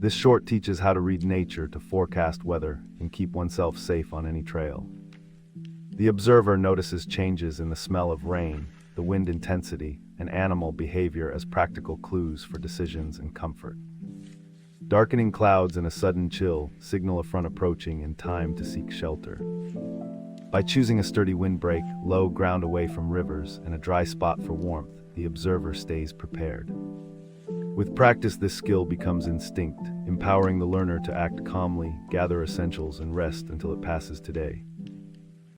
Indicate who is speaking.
Speaker 1: This short teaches how to read nature to forecast weather and keep oneself safe on any trail. The observer notices changes in the smell of rain, the wind intensity, and animal behavior as practical clues for decisions and comfort. Darkening clouds and a sudden chill signal a front approaching and time to seek shelter. By choosing a sturdy windbreak, low ground away from rivers, and a dry spot for warmth, the observer stays prepared. With practice, this skill becomes instinct, empowering the learner to act calmly, gather essentials, and rest until it passes today.